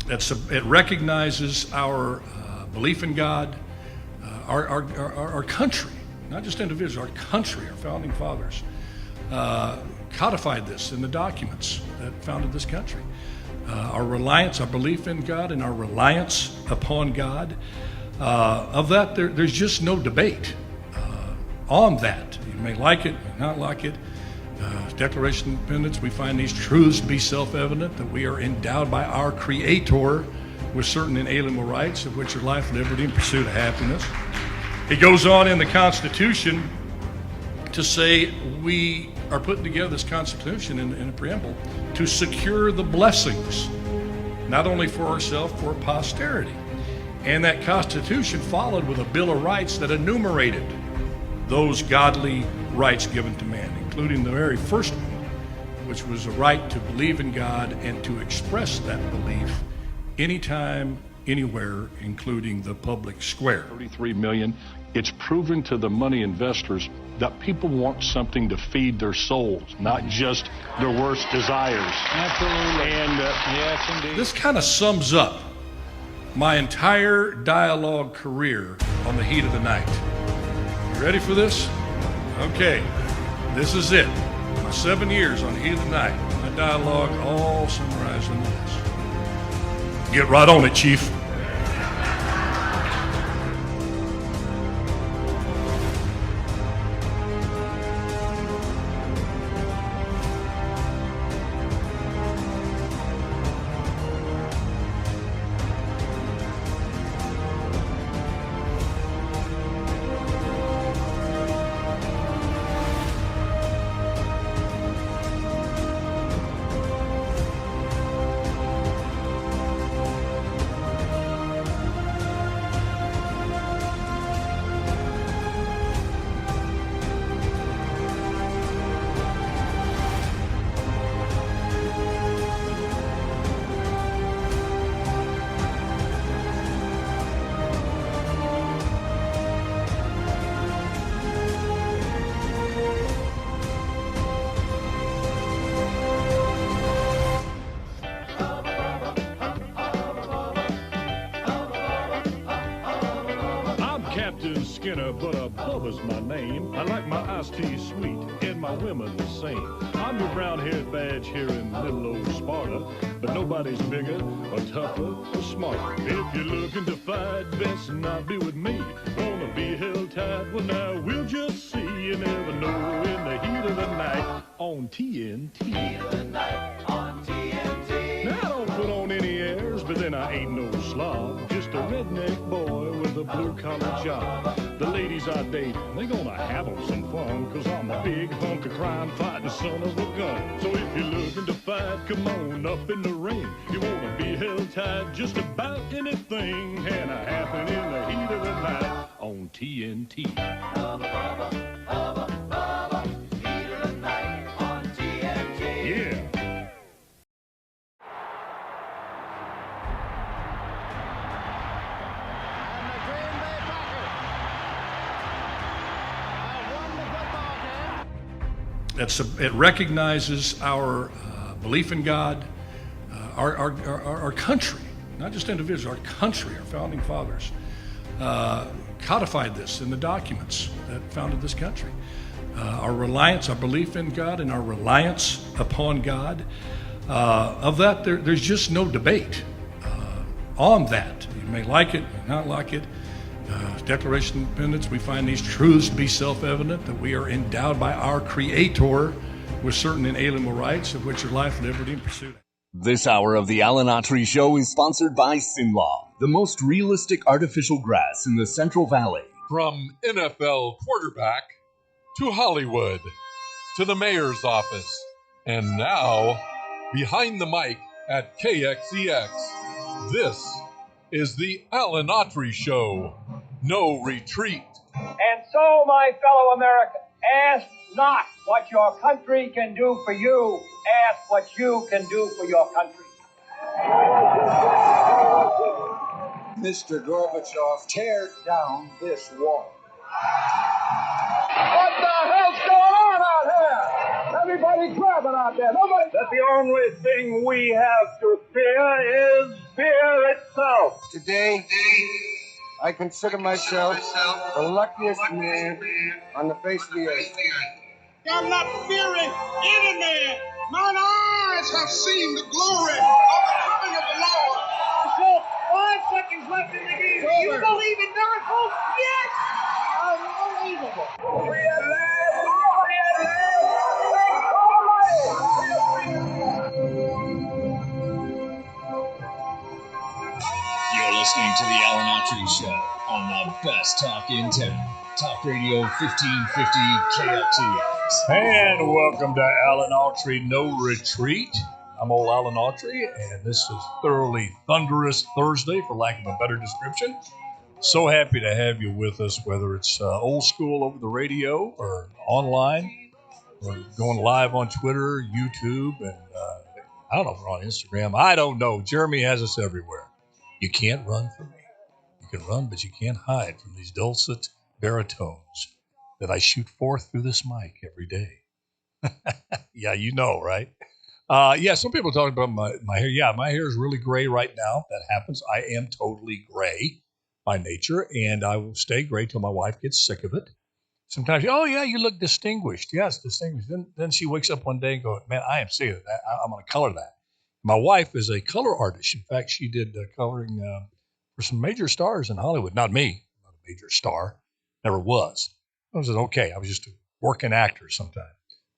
It recognizes our belief in God, our country, not just individuals, our country, our founding fathers codified this in the documents that founded this country. Our reliance, our belief in God, and our reliance upon God. Of that, there's just no debate on that. You may like it, may not like it. Declaration of Independence, we find these truths to be self-evident, that we are endowed by our Creator with certain inalienable rights, of which are life, liberty, and pursuit of happiness. It goes on in the Constitution to say we are putting together this Constitution in a preamble to secure the blessings, not only for ourselves, for posterity. And that Constitution followed with a Bill of Rights that enumerated those godly rights given to man, including the very first one, which was a right to believe in God and to express that belief anytime, anywhere, including the public square. 33 million. It's proven to the money investors that people want something to feed their souls, not just their worst desires. Absolutely. And yes, indeed. This kind of sums up my entire dialogue career on the heat of the night. You ready for this? Okay, this is it. My 7 years on the heat of the night. My dialogue all summarized in this. Get right on it, Chief. Skinner, but Bubba's my name. I like my iced tea sweet and my women the same. I'm your brown-haired badge here in little old Sparta, but nobody's bigger or tougher or smarter. If you're looking to fight, best not be with me. Wanna be held tight? Well, now we'll just see. You never know in the heat of the night on TNT. Heat of the night on TNT. Now I don't put on any airs, but then I ain't no slob. Just a redneck boy with a blue-collar job. The ladies I date, they gonna have 'em some fun, 'cause I'm a big hunk of crime fighting son of a gun. So if you're looking to fight, come on up in the ring. You wanna be held tight, just about anything can happen in the heat of the night on TNT. Hubba, hubba, hubba, hubba, heat of the night on TNT. Yeah. It recognizes our belief in God, our country, not just individuals, our country, our founding fathers codified this in the documents that founded this country. Our reliance, our belief in God, and our reliance upon God. Of that, there's just no debate on that. You may like it, may not like it. Declaration of Independence, we find these truths to be self-evident, that we are endowed by our Creator with certain inalienable rights, of which are life, liberty, and pursuit. This hour of the Alan Autry Show is sponsored by Sinlaw, the most realistic artificial grass in the Central Valley. From NFL quarterback to Hollywood to the mayor's office, and now behind the mic at KXEX, this is the Alan Autry Show. No retreat. And so, my fellow Americans, ask not what your country can do for you. Ask what you can do for your country. Mr. Gorbachev, tear down this wall. What the hell's going on out here? Have you everybody clapping out there. Nobody. That the only thing we have to fear is fear itself. Today, I consider myself the luckiest man on the face of the earth. I'm not fearing any man. Mine eyes have seen the glory of the coming of the Lord. So 5 seconds left in the game. Do you believe in miracles? Yes! Unbelievable. We are live. We are You're listening to the Alan Autry Show on the best talk in town. Talk Radio 1550 KXEX. And welcome to Alan Autry No Retreat. I'm old Alan Autry, and this is Thoroughly Thunderous Thursday, for lack of a better description. So happy to have you with us, whether it's old school over the radio or online, or going live on Twitter, YouTube, and I don't know if we're on Instagram. I don't know. Jeremy has us everywhere. You can't run from me. You can run, but you can't hide from these dulcet baritones that I shoot forth through this mic every day. Yeah, you know, right? Some people talk about my hair. Yeah, my hair is really gray right now. That happens. I am totally gray by nature, and I will stay gray till my wife gets sick of it. Sometimes, oh, yeah, you look distinguished. Yes, distinguished. Then she wakes up one day and goes, man, I am sick of that. I'm going to color that. My wife is a color artist. In fact, she did coloring for some major stars in Hollywood. Not me. Not a major star. Never was. I was okay. I was just a working actor sometimes.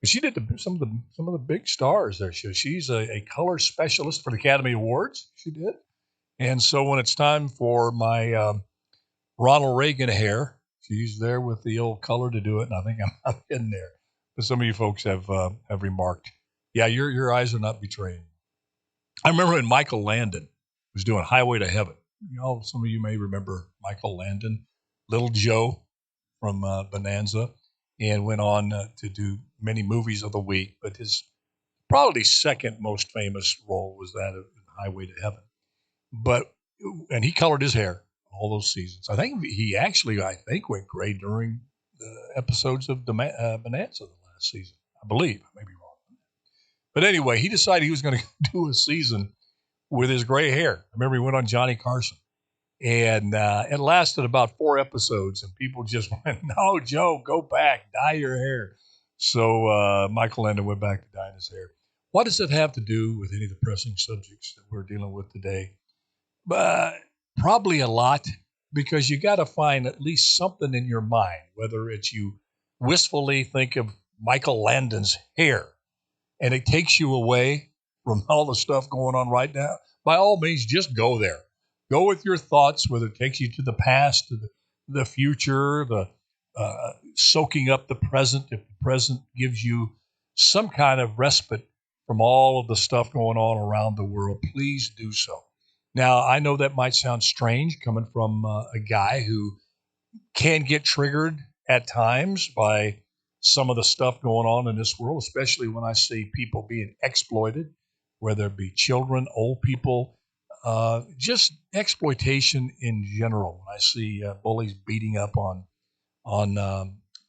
But she did some of the big stars there. She's a color specialist for the Academy Awards. She did. And so when it's time for my Ronald Reagan hair, she's there with the old color to do it, and I think I'm in there. But some of you folks have remarked, yeah, your eyes are not betraying. I remember when Michael Landon was doing Highway to Heaven. You know, some of you may remember Michael Landon, Little Joe from Bonanza, and went on to do many movies of the week. But his probably second most famous role was that of Highway to Heaven. And he colored his hair all those seasons. I think he actually, went gray during the episodes of Bonanza the last season. I believe. I may be wrong. But anyway, he decided he was going to do a season with his gray hair. I remember he went on Johnny Carson. And it lasted about 4 episodes, and people just went, no, Joe, go back, dye your hair. So Michael Landon went back to dyeing his hair. What does it have to do with any of the pressing subjects that we're dealing with today? Probably a lot, because you got to find at least something in your mind, whether it's you wistfully think of Michael Landon's hair, and it takes you away from all the stuff going on right now. By all means, just go there. Go with your thoughts, whether it takes you to the past, to the future, the soaking up the present. If the present gives you some kind of respite from all of the stuff going on around the world, please do so. Now, I know that might sound strange coming from a guy who can get triggered at times by some of the stuff going on in this world, especially when I see people being exploited, whether it be children, old people, just exploitation in general. When I see bullies beating up on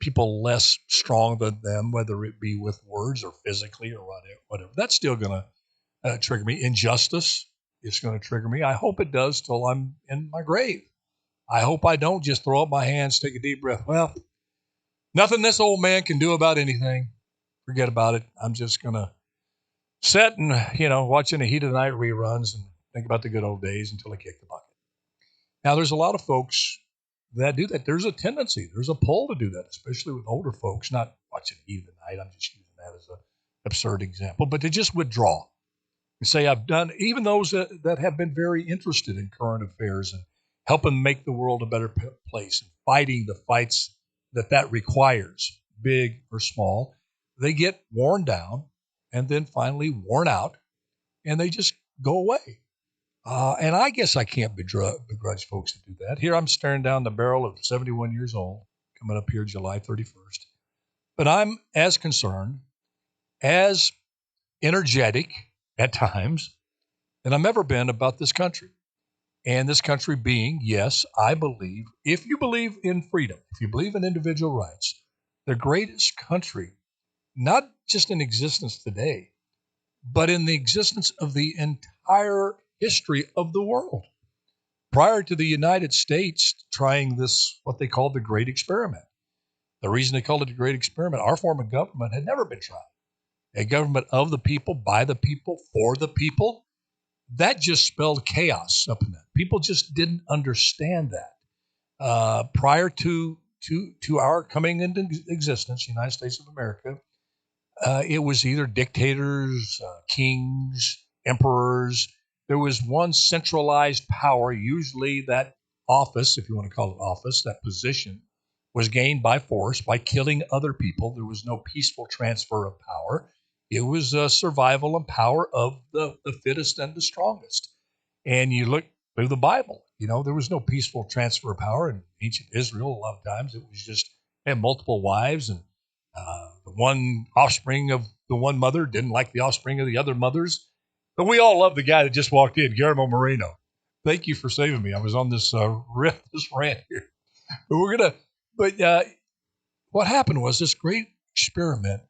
people less strong than them, whether it be with words or physically or whatever, that's still going to trigger me. Injustice is going to trigger me. I hope it does till I'm in my grave. I hope I don't just throw up my hands, take a deep breath. Well, nothing this old man can do about anything. Forget about it. I'm just going to sit and, watching the Heat of the Night reruns and think about the good old days until I kick the bucket. Now, there's a lot of folks that do that. There's a tendency, there's a pull to do that, especially with older folks, not watching Heat of the Night. I'm just using that as an absurd example, but to just withdraw and say, I've done, even those that have been very interested in current affairs and helping make the world a better place and fighting the fights that requires, big or small, they get worn down and then finally worn out, and they just go away. And I guess I can't begrudge folks to do that. Here I'm staring down the barrel of 71 years old, coming up here July 31st. But I'm as concerned, as energetic at times than I've ever been about this country. And this country being, yes, I believe, if you believe in freedom, if you believe in individual rights, the greatest country, not just in existence today, but in the existence of the entire history of the world. Prior to the United States trying this, what they called the Great Experiment. The reason they called it the Great Experiment, our form of government had never been tried. A government of the people, by the people, for the people. That just spelled chaos up in that. People just didn't understand that. Prior to our coming into existence, the United States of America, it was either dictators, kings, emperors. There was one centralized power, usually that office, if you want to call it office, that position, was gained by force, by killing other people. There was no peaceful transfer of power. It was survival and power of the fittest and the strongest. And you look through the Bible, there was no peaceful transfer of power in ancient Israel. A lot of times it was just they had multiple wives, and the one offspring of the one mother didn't like the offspring of the other mothers. But we all love the guy that just walked in, Guillermo Moreno. Thank you for saving me. I was on this rant here. But what happened was this great experiment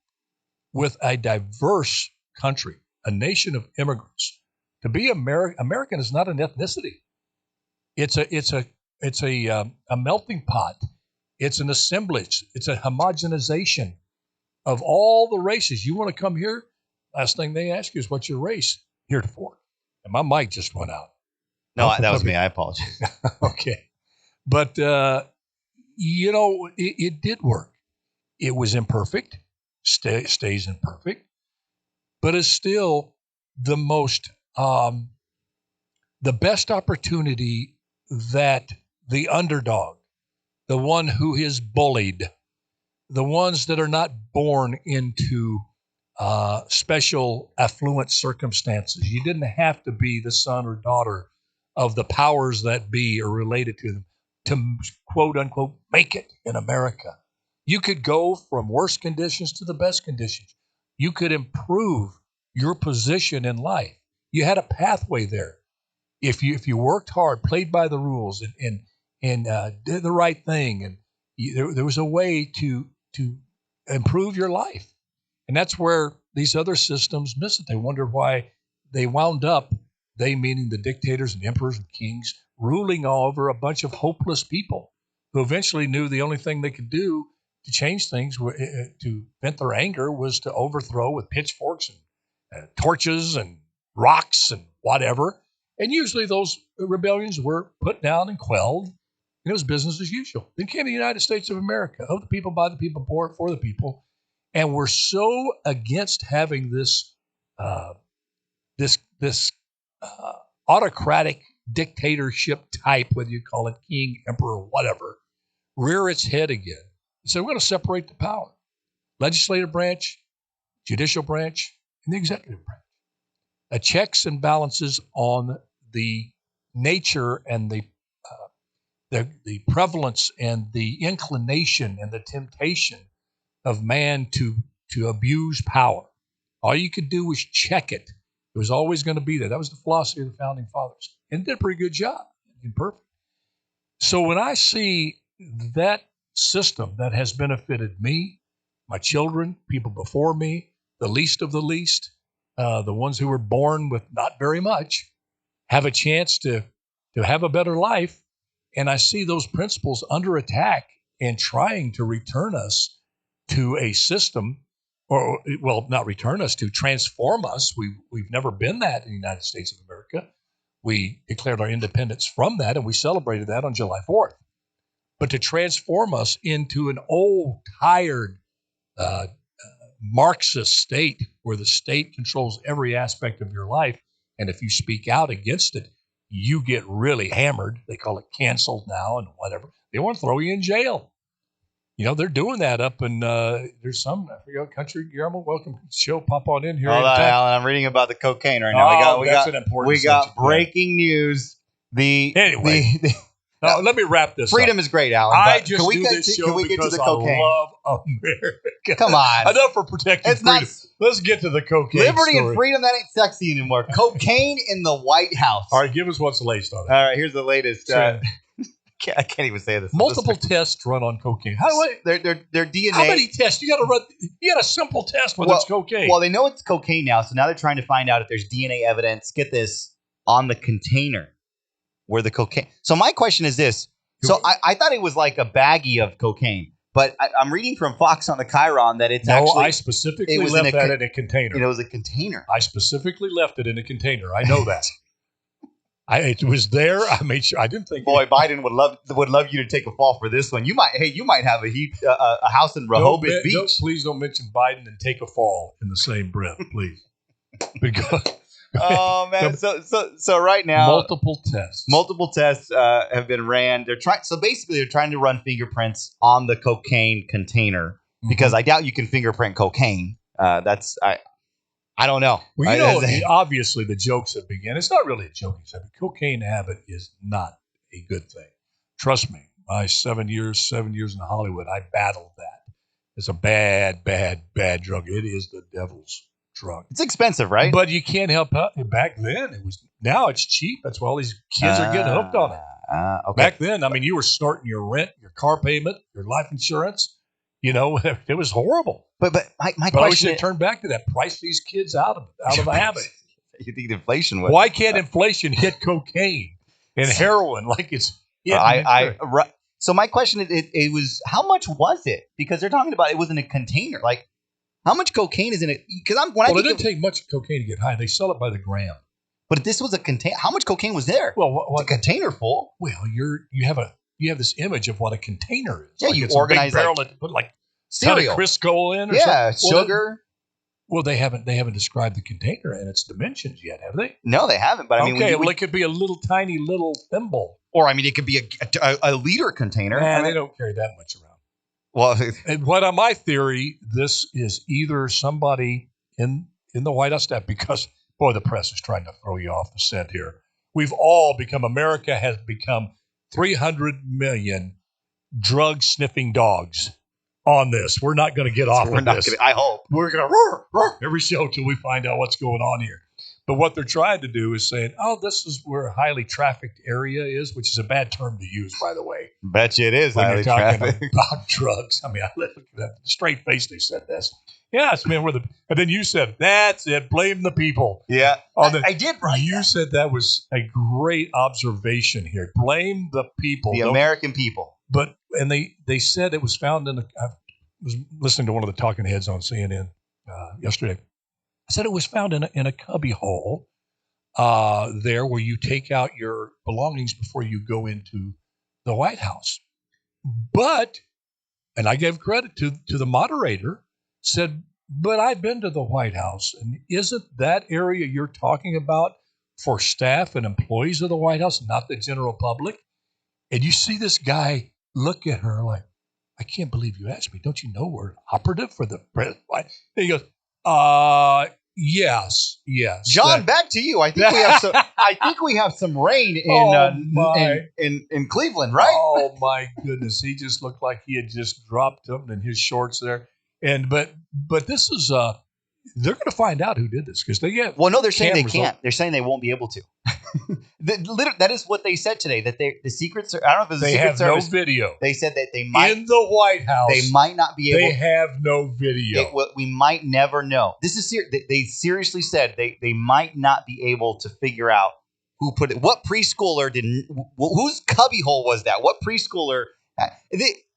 with a diverse country, a nation of immigrants. To be American is not an ethnicity. It's a melting pot. It's an assemblage. It's a homogenization of all the races. You want to come here? Last thing they ask you is, what's your race heretofore? And my mic just went out. No, that was me. I apologize. Okay. But, it did work. It was imperfect, stays imperfect, but is still the most, the best opportunity that the underdog, the one who is bullied, the ones that are not born into special affluent circumstances. You didn't have to be the son or daughter of the powers that be or related to them to, quote unquote, make it in America. You could go from worst conditions to the best conditions. You could improve your position in life. You had a pathway there. If you worked hard, played by the rules, and did the right thing, and there was a way to improve your life. And that's where these other systems miss it. They wonder why they wound up, they meaning the dictators and emperors and kings, ruling all over a bunch of hopeless people who eventually knew the only thing they could do to change things, to vent their anger, was to overthrow with pitchforks and torches and rocks and whatever. And usually those rebellions were put down and quelled, and it was business as usual. Then came the United States of America, of the people, by the people, for the people. And we're so against having this autocratic dictatorship type, whether you call it king, emperor, whatever, rear its head again. So we're going to separate the power: legislative branch, judicial branch, and the executive branch. A checks and balances on the nature and the prevalence and the inclination and the temptation of man to abuse power. All you could do was check it. It was always going to be there. That was the philosophy of the founding fathers, and did a pretty good job. Imperfect. So when I see that system that has benefited me, my children, people before me, the least of the least, the ones who were born with not very much, have a chance to have a better life, and I see those principles under attack and trying to return us to a system, or, well, not return us, to transform us. We've never been that in the United States of America. We declared our independence from that, and we celebrated that on July 4th. But to transform us into an old, tired, Marxist state where the state controls every aspect of your life, and if you speak out against it, you get really hammered. They call it canceled now and whatever. They want to throw you in jail. They're doing that up in, there's some, I forget what country, Guillermo, welcome to the show, pop on in here. Hold on, Alan, I'm reading about the cocaine right now. We got breaking news. Let me wrap this Freedom up. is great, Alan. I just do this show because I love America. Come on. Enough for protecting freedom. Let's get to the cocaine Liberty story. and freedom, that ain't sexy anymore. Cocaine in the White House. All right, give us what's laced on it. All right, here's the latest. I can't even say this. Multiple tests run on cocaine. Their DNA. How many tests? You got to run. You got a simple test whether it's cocaine. Well, they know it's cocaine now, so now they're trying to find out if there's DNA evidence. Get this on the container where the cocaine. So my question is this. So I thought it was like a baggie of cocaine, but I'm reading from Fox on the Chiron that it's actually. I specifically left that in a container. It was a container. I specifically left it in a container. I know that. It was there. I made sure. I didn't think. Boy, Biden would love you to take a fall for this one. You might have a house in Rehoboth Beach. Please don't mention Biden and take a fall in the same breath, please. Because. Oh man! So right now, multiple tests have been ran. They're trying to run fingerprints on the cocaine container because I doubt you can fingerprint cocaine. I don't know. Well, obviously the jokes have begun. It's not really a joke. A cocaine habit is not a good thing. Trust me. My 7 years in Hollywood, I battled that. It's a bad drug. It is the devil's drug. It's expensive, right? But you can't help it. Back then, it was. Now it's cheap. That's why all these kids are getting hooked on it. Okay. Back then, I mean, you were snorting your rent, your car payment, your life insurance. You know, it was horrible. But my question. I wish they'd turn back to that. Price these kids out of a habit. You think inflation would? Why can't inflation hit cocaine and heroin like it's? So my question it was how much was it? Because they're talking about it was in a container. Like how much cocaine is in it? Because it didn't take much cocaine to get high. They sell it by the gram. But this was a container. How much cocaine was there? Well, a container full. Well, you have this image of what a container is. Yeah, like you it's organize a big barrel that put like cereal, Crisco in, or sugar. Well, they haven't described the container and its dimensions yet, have they? No, they haven't. But I mean, it could be a tiny little thimble, or I mean, it could be a liter container. They don't carry that much around. Well, and my theory, this is either somebody in the White House staff, because boy, the press is trying to throw you off the scent here. America has become 300 million drug sniffing dogs on this. We're not going to get off of this. I hope. We're going to roar every show till we find out what's going on here. But what they're trying to do is saying, this is where a highly trafficked area is, which is a bad term to use, by the way. Bet you it is when highly you're talking trafficked. about drugs. I mean, I look at that straight face they said this. Yes, man. And then you said, that's it. Blame the people. Yeah. I did write You said that was a great observation here. Blame the people. The American people. And they said it was found I was listening to one of the talking heads on CNN yesterday. I said it was found in a cubby hole there where you take out your belongings before you go into the White House. And I gave credit to the moderator, said, but I've been to the White House, and isn't that area you're talking about for staff and employees of the White House, not the general public? And you see this guy look at her like, I can't believe you asked me. Don't you know we're operative for the president? And he goes, yes. John, back to you. I think we have some rain in Cleveland, right? Oh my goodness. He just looked like he had just dropped something in his shorts there. But this is they're going to find out who did this because they get. Well, no, they're saying they can't. They're saying they won't be able to. That is what they said today. That the Secret Service. I don't know if it's the Secret Service. They have no video. They said that they might in the White House. They might not be able. They have no video. We might never know. This is they seriously said they might not be able to figure out who put it. What preschooler whose cubbyhole was that? What preschooler?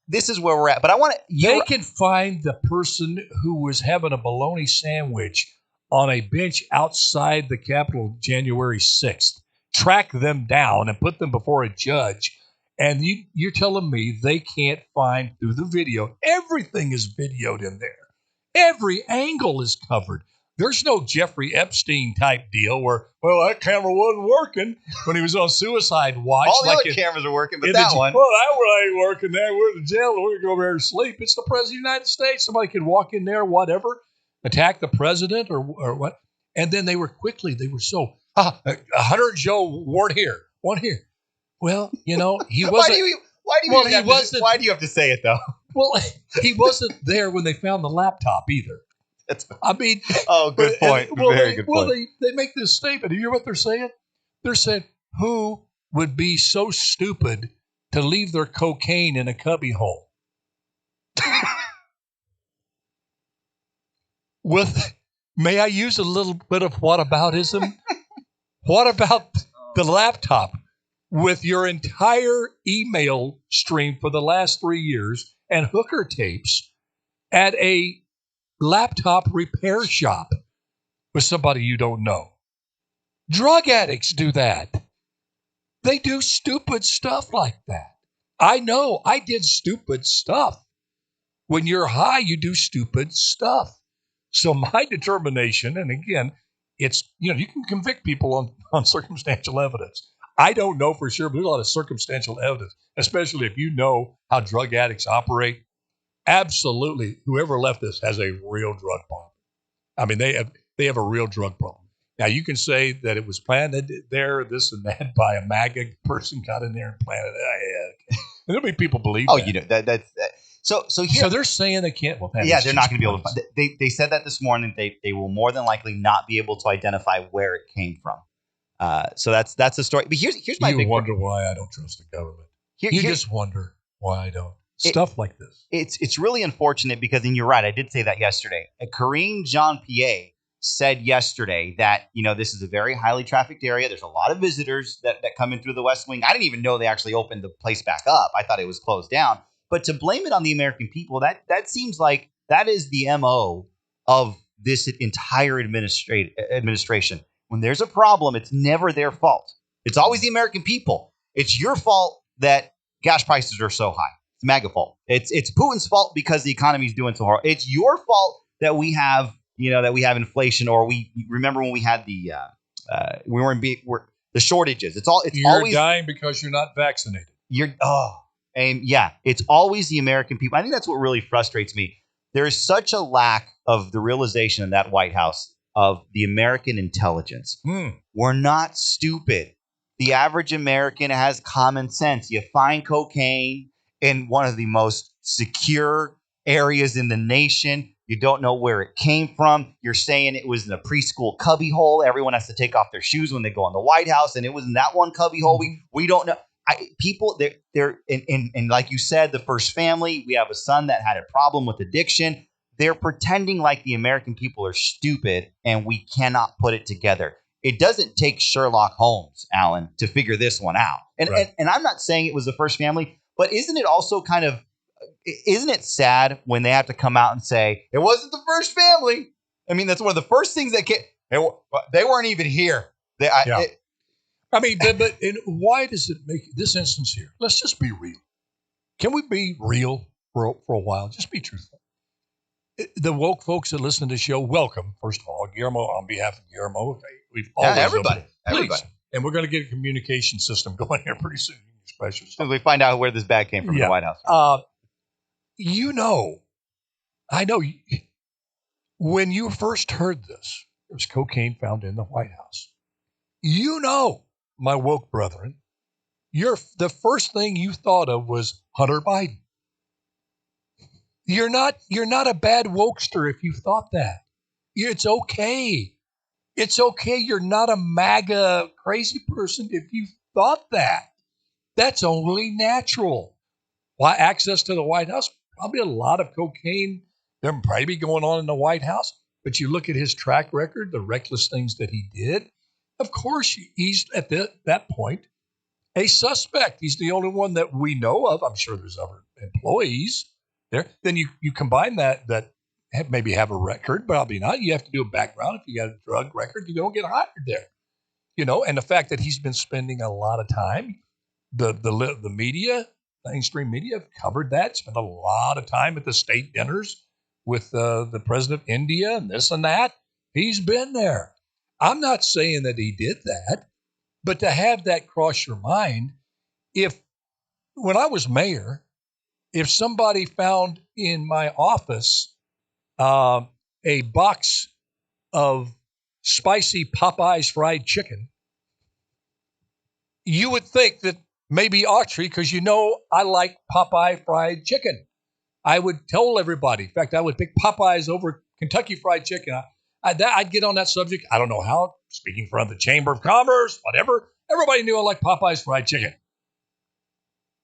This is where we're at. But I want to. They can find the person who was having a bologna sandwich on a bench outside the Capitol January 6th. Track them down and put them before a judge. And you're telling me they can't find through the video. Everything is videoed in there. Every angle is covered. There's no Jeffrey Epstein type deal where, that camera wasn't working when he was on Suicide Watch. All the other cameras are working, but that one. Well, that one ain't working there. We're in the jail. We're going to go over there and sleep. It's the President of the United States. Somebody could walk in there, whatever, attack the president or what. And then they were so, 100 Joe, one here. Well, he wasn't. Why do you have to say it, though? Well, he wasn't there when they found the laptop either. Good point. Very good point. They make this statement. You hear what they're saying? They're saying, who would be so stupid to leave their cocaine in a cubbyhole. May I use a little bit of whataboutism? What about the laptop with your entire email stream for the last 3 years and hooker tapes at a laptop repair shop with somebody you don't know? Drug addicts do that. They do stupid stuff like that. I know. I did stupid stuff. When you're high, you do stupid stuff. So my determination, and again, it's, you can convict people on circumstantial evidence. I don't know for sure, but there's a lot of circumstantial evidence, especially if you know how drug addicts operate. Absolutely, whoever left this has a real drug problem. I mean, they have a real drug problem. Now, you can say that it was planted there, this and that, by a MAGA person got in there and planted it. And there'll be people believe that. That's so here. So they're saying they can't. Well, they're not going to be able to find. They said that this morning. They will more than likely not be able to identify where it came from. So that's the story. But here's my big. You wonder why I don't trust the government. You just wonder why I don't. Stuff like this. It's really unfortunate because, and you're right, I did say that yesterday. Karine Jean-Pierre said yesterday that, this is a very highly trafficked area. There's a lot of visitors that come in through the West Wing. I didn't even know they actually opened the place back up. I thought it was closed down. But to blame it on the American people, that seems like that is the MO of this entire administration. When there's a problem, it's never their fault. It's always the American people. It's your fault that gas prices are so high. It's MAGA fault. It's Putin's fault because the economy is doing so hard. It's your fault that we have inflation, or we remember when we had the shortages. You're always dying because you're not vaccinated. It's always the American people. I think that's what really frustrates me. There is such a lack of the realization in that White House of the American intelligence. We're not stupid. The average American has common sense. You find cocaine in one of the most secure areas in the nation. You don't know where it came from. You're saying it was in a preschool cubbyhole. Everyone has to take off their shoes when they go in the White House, and it was in that one cubbyhole. We don't know. People, they're and like you said, the first family. We have a son that had a problem with addiction. They're pretending like the American people are stupid and we cannot put it together. It doesn't take Sherlock Holmes, Alan, to figure this one out. And I'm not saying it was the first family, but isn't it also isn't it sad when they have to come out and say it wasn't the first family? I mean, that's one of the first things that they weren't even here. But why does it make this instance here? Let's just be real. Can we be real for a while? Just be truthful. The woke folks that listen to the show, welcome. First of all, Guillermo, on behalf of Guillermo, we've always everybody. And we're going to get a communication system going here pretty soon. Especially as we find out where this bag came from in the White House. I know. When you first heard this, there was cocaine found in the White House. My woke brethren, the first thing you thought of was Hunter Biden. You're not a bad wokester if you thought that. It's okay. It's okay. You're not a MAGA crazy person if you thought that. That's only natural. Why access to the White House? Probably a lot of cocaine. There probably be going on in the White House. But you look at his track record, the reckless things that he did. Of course, he's at that point a suspect. He's the only one that we know of. I'm sure there's other employees there. Then you combine that maybe have a record, but probably not. You have to do a background. If you got a drug record, you don't get hired there. And the fact that he's been spending a lot of time, the media, mainstream media have covered that, spent a lot of time at the state dinners with the president of India and this and that. He's been there. I'm not saying that he did that, but to have that cross your mind, when I was mayor, if somebody found in my office a box of spicy Popeyes fried chicken, you would think that maybe Autry, because I like Popeye fried chicken. I would tell everybody. In fact, I would pick Popeyes over Kentucky Fried Chicken. I'd get on that subject. I don't know how, speaking from the Chamber of Commerce, whatever. Everybody knew I liked Popeyes fried chicken.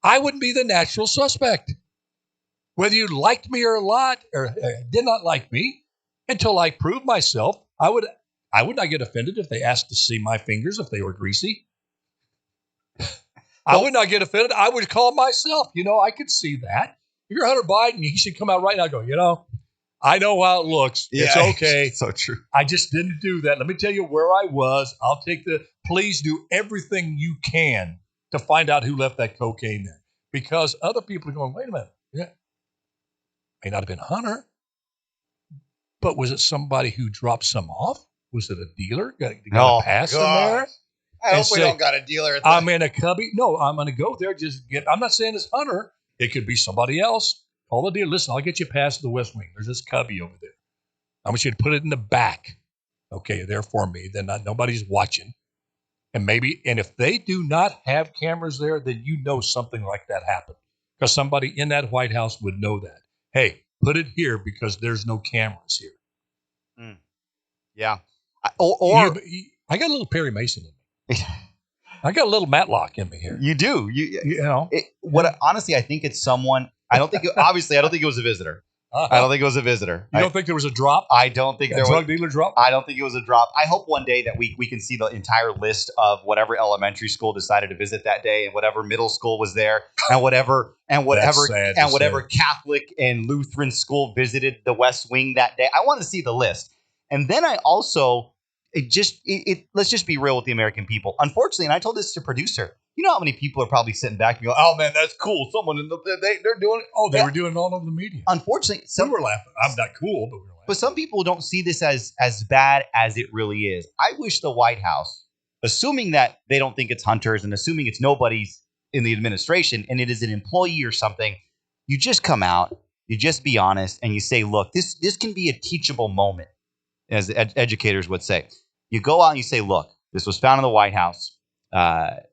I wouldn't be the natural suspect. Whether you liked me or not, or did not like me, until I proved myself, I would not get offended if they asked to see my fingers if they were greasy. I would not get offended. I would call myself. I could see that. If you're Hunter Biden, you should come out right now and go, I know how it looks. Yeah, it's okay. So true. I just didn't do that. Let me tell you where I was. Please do everything you can to find out who left that cocaine there. Because other people are going, wait a minute. Yeah. May not have been Hunter, but was it somebody who dropped some off? Was it a dealer? Got a pass in there? I hope we don't got a dealer. I'm in a cubby. No, I'm going to go there. I'm not saying it's Hunter. It could be somebody else. Call the dealer. Listen, I'll get you past the West Wing. There's this cubby over there. I want you to put it in the back. Okay, there for me. Then nobody's watching. And if they do not have cameras there, then something like that happened. Because somebody in that White House would know that. Hey, put it here because there's no cameras here. Yeah. I got a little Perry Mason in me. I got a little Matlock in me here. You do. Honestly, I think it's someone. Obviously, I don't think it was a visitor. I don't think it was a visitor. You don't think there was a drop? I don't think there was a drug dealer drop? I don't think it was a drop. I hope one day that we can see the entire list of whatever elementary school decided to visit that day and whatever middle school was there and whatever Catholic and Lutheran school visited the West Wing that day. I want to see the list. And then I also let's just be real with the American people. Unfortunately, and I told this to producer, you know how many people are probably sitting back and go, "Oh man, that's cool. Someone they're doing it." Oh, they were doing it all over the media. Unfortunately, we were laughing. I'm not cool, but we were laughing. But some people don't see this as bad as it really is. I wish the White House, assuming that they don't think it's hunters and assuming it's nobody's in the administration and it is an employee or something, you just come out, you just be honest, and you say, "Look, this can be a teachable moment," as educators would say. You go out and you say, "Look, this was found in the White House.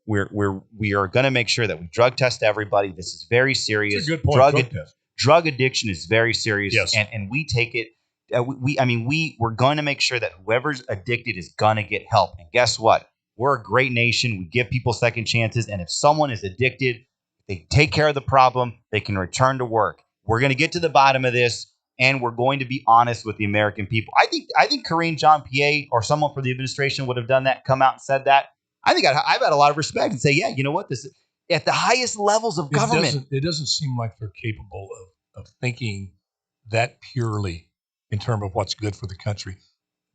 We are going to make sure that we drug test everybody. This is very serious. It's a good point. Drug addiction is very serious, yes. and we take it. We're going to make sure that whoever's addicted is going to get help. And guess what? We're a great nation. We give people second chances. And if someone is addicted, they take care of the problem. They can return to work. We're going to get to the bottom of this." And we're going to be honest with the American people. I think Karine Jean-Pierre or someone for the administration would have done that, come out and said that. I think I've had a lot of respect and say, yeah, you know what? This is at the highest levels of government. It doesn't seem like they're capable of thinking that purely in terms of what's good for the country.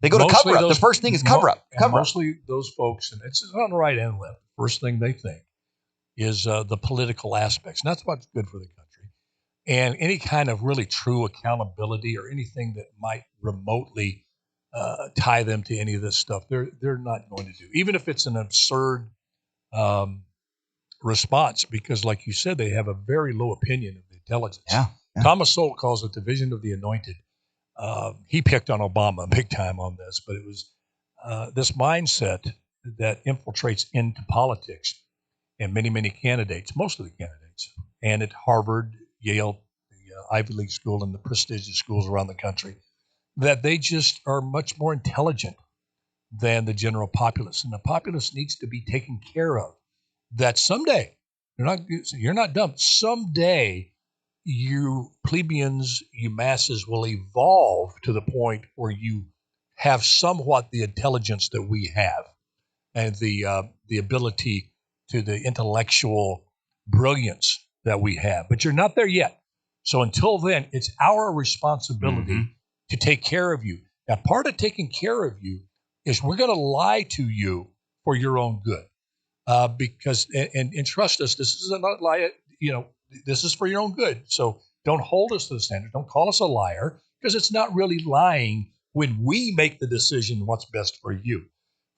They go to cover up. The first thing is cover up. Mostly those folks, and it's on the right and left, first thing they think is the political aspects. And that's what's good for the country. And any kind of really true accountability or anything that might remotely tie them to any of this stuff, they're not going to do, even if it's an absurd response, because like you said, they have a very low opinion of the intelligence. Yeah. Thomas Sowell calls it the vision of the anointed. He picked on Obama big time on this, but it was this mindset that infiltrates into politics and many, many candidates, most of the candidates, and at Harvard, Yale, the Ivy League school, and the prestigious schools around the country, that they just are much more intelligent than the general populace. And the populace needs to be taken care of. That someday, you're not dumb. Someday, you plebeians, you masses will evolve to the point where you have somewhat the intelligence that we have and the ability to the intellectual brilliance that we have. But you're not there yet. So until then, it's our responsibility to take care of you. Now, part of taking care of you is we're going to lie to you for your own good. Because trust us, this is not lie. This is for your own good. So don't hold us to the standard. Don't call us a liar, because it's not really lying when we make the decision what's best for you.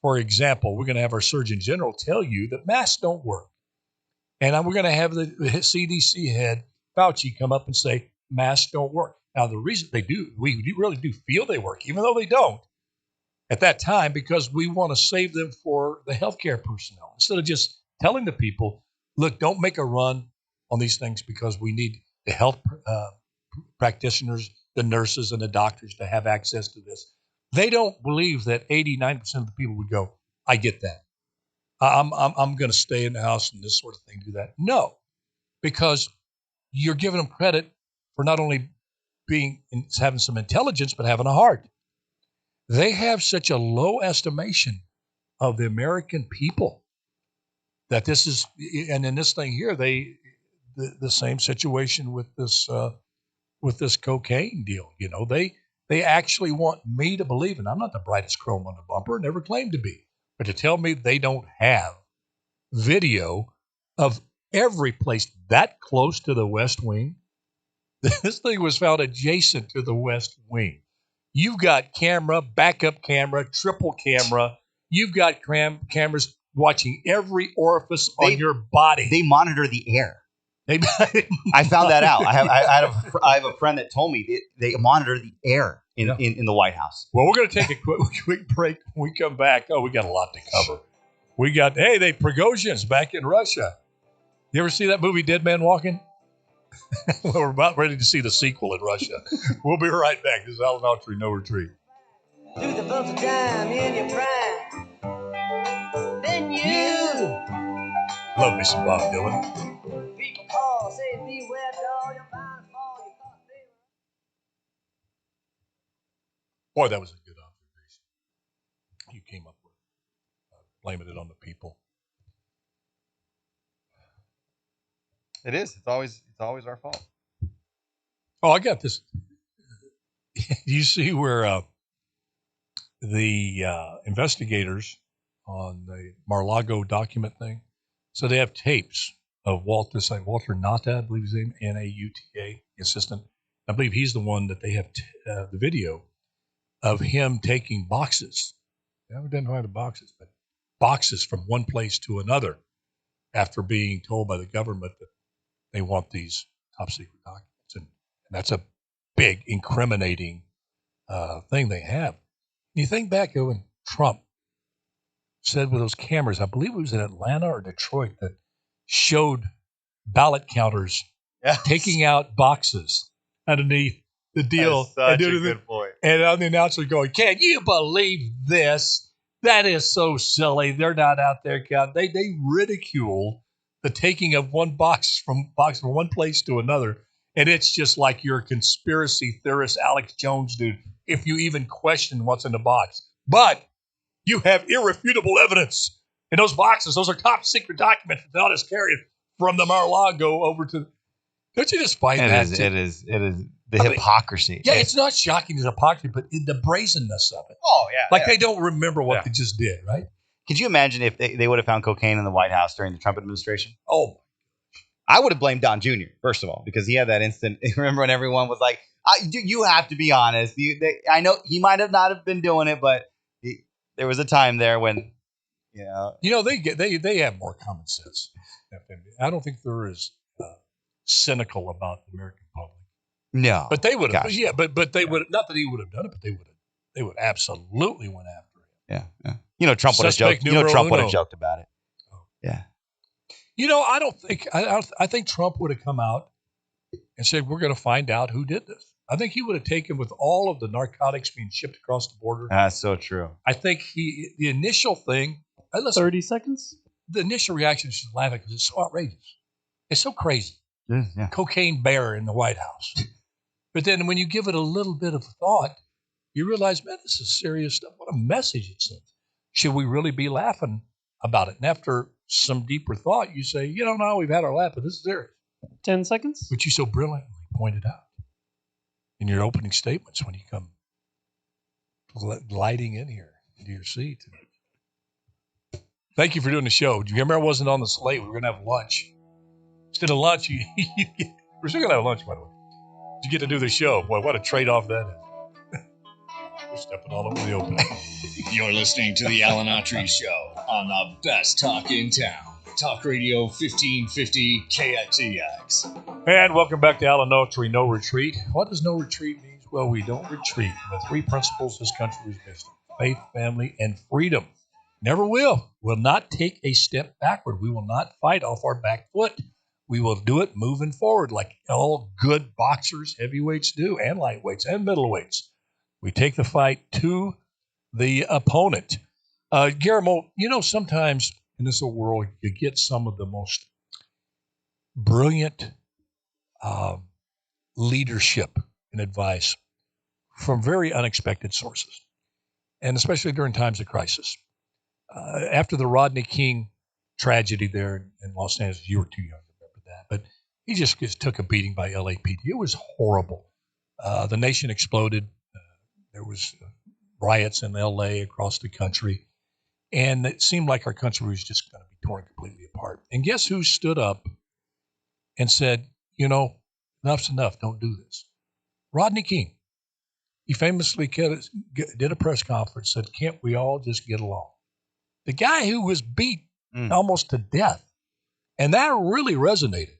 For example, we're going to have our Surgeon General tell you that masks don't work. And we're going to have the CDC head, Fauci, come up and say, masks don't work. Now, the reason they do, we really do feel they work, even though they don't at that time, because we want to save them for the healthcare personnel. Instead of just telling the people, look, don't make a run on these things because we need the health practitioners, the nurses, and the doctors to have access to this. They don't believe that 89% of the people would go, I get that. I'm going to stay in the house and this sort of thing, do that. No. because you're giving them credit for not only having some intelligence, but having a heart. They have such a low estimation of the American people that this is, and in this thing here, the same situation with this cocaine deal. You know, they actually want me to believe, and I'm not the brightest chrome on the bumper, never claimed to be, but to tell me they don't have video of every place that close to the West Wing. This thing was found adjacent to the West Wing. You've got camera, backup camera, triple camera. You've got cameras watching every orifice on your body. They monitor the air. I found that out. I have a friend that told me they monitor the air in the White House. Well, we're going to take a quick break. When we come back, we got a lot to cover. We got, they Prigozhin's back in Russia. You ever see that movie Dead Man Walking? Well, we're about ready to see the sequel in Russia. We'll be right back. This is Alan Autry, No Retreat. Do the bumps of time in your prime. Then you love me some Bob Dylan. People call, say beware, dog, you're bound to fall. You thought they were. Boy, that was a good observation you came up with, blaming it on the people. It is. It's always our fault. Oh, I got this. You see where the investigators on the Mar-a-Lago document thing, so they have tapes of Walter Nauta, I believe his name, Nauta, assistant. I believe he's the one that they have the video of him taking boxes. I haven't identified the boxes, but boxes from one place to another after being told by the government that they want these top secret documents. And that's a big incriminating thing they have. You think back to when Trump said with those cameras, I believe it was in Atlanta or Detroit, that showed ballot counters taking out boxes underneath the deal. That's such a good point. And on the announcer going, can you believe this? That is so silly. They're not out there counting. They ridicule the taking of one box from one place to another. And it's just like you're a conspiracy theorist, Alex Jones, dude, if you even question what's in the box. But you have irrefutable evidence in those boxes. Those are top secret documents that is carried from the Mar-a-Lago over to. Don't you just find that? It is the hypocrisy. Yeah, it's not shocking the hypocrisy, but the brazenness of it. Oh, yeah. Like they don't remember what they just did, right? Could you imagine if they would have found cocaine in the White House during the Trump administration? Oh, I would have blamed Don Jr., first of all, because he had that instant. Remember when everyone was like, you have to be honest. I know he might have not have been doing it, but there was a time there when, they have more common sense. I don't think they're as cynical about the American public. No, but they would have. Yeah, but they would not that he would have done it, but they would absolutely went after him. Yeah. Trump would have joked. Trump would have joked about it. Oh. Yeah. I don't think. I think Trump would have come out and said, "We're going to find out who did this." I think he would have taken with all of the narcotics being shipped across the border. That's so true. I think the initial thing. 30 seconds. The initial reaction is just laughing because it's so outrageous. It's so crazy. Yeah. Cocaine bear in the White House. But then when you give it a little bit of thought, you realize, man, this is serious stuff. What a message it sends. Should we really be laughing about it? And after some deeper thought, you say, no, we've had our laugh, but this is serious. 10 seconds. Which you so brilliantly pointed out in your opening statements when you come gliding in here into your seat. Thank you for doing the show. Do you remember I wasn't on the slate? We were going to have lunch. Instead of lunch, we're still going to have lunch, by the way. You get to do the show. Boy, what a trade-off that is. We're stepping all over the open. You're listening to the Alan Autry Show on the best talk in town. Talk Radio 1550 KXEX. And welcome back to Alan Autry, No Retreat. What does no retreat mean? Well, we don't retreat. The three principles this country was based on: faith, family, and freedom. Never will. Will not take a step backward. We will not fight off our back foot. We will do it moving forward like all good boxers, heavyweights do, and lightweights and middleweights. We take the fight to the opponent. Guillermo, sometimes in this world, you get some of the most brilliant leadership and advice from very unexpected sources, and especially during times of crisis. After the Rodney King tragedy there in Los Angeles, you were too young to remember that, but he just took a beating by LAPD. It was horrible. The nation exploded. There was riots in LA, across the country, and it seemed like our country was just going to be torn completely apart. And guess who stood up and said, enough's enough, don't do this? Rodney King. He famously did a press conference, said, can't we all just get along? The guy who was beat almost to death. And that really resonated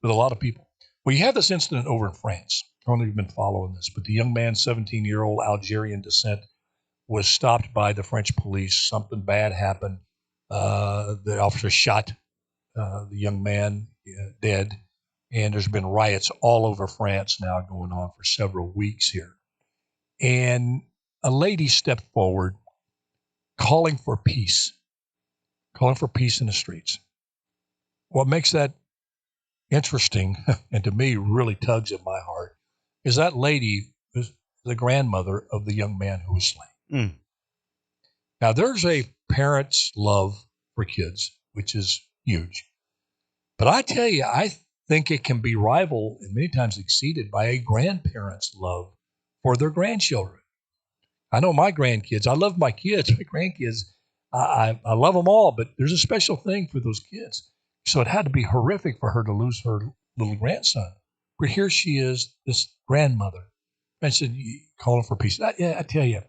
with a lot of people. Well, you have this incident over in France. I don't know if you've been following this, but the young man, 17-year-old Algerian descent, was stopped by the French police. Something bad happened. The officer shot the young man dead. And there's been riots all over France now going on for several weeks here. And a lady stepped forward calling for peace in the streets. What makes that interesting, and to me really tugs at my heart, is that lady is the grandmother of the young man who was slain. Now, there's a parent's love for kids, which is huge. But I tell you, I think it can be rivaled and many times exceeded by a grandparent's love for their grandchildren. I know my grandkids. I love my kids, my grandkids. I love them all, but there's a special thing for those kids. So it had to be horrific for her to lose her little grandson. But here she is, this grandmother. I said, calling for peace. I tell you,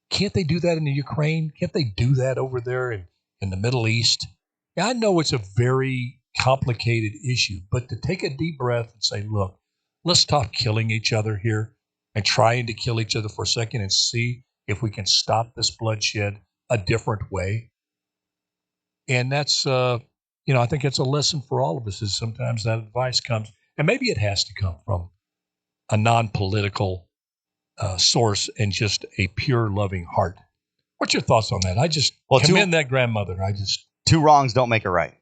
can't they do that in the Ukraine? Can't they do that over there in the Middle East? Yeah, I know it's a very complicated issue, but to take a deep breath and say, look, let's stop killing each other here and trying to kill each other for a second and see if we can stop this bloodshed a different way. And that's, I think it's a lesson for all of us, is sometimes that advice comes, and maybe it has to come from a non-political source and just a pure loving heart. What's your thoughts on that? I just commend that grandmother. Two wrongs don't make a right.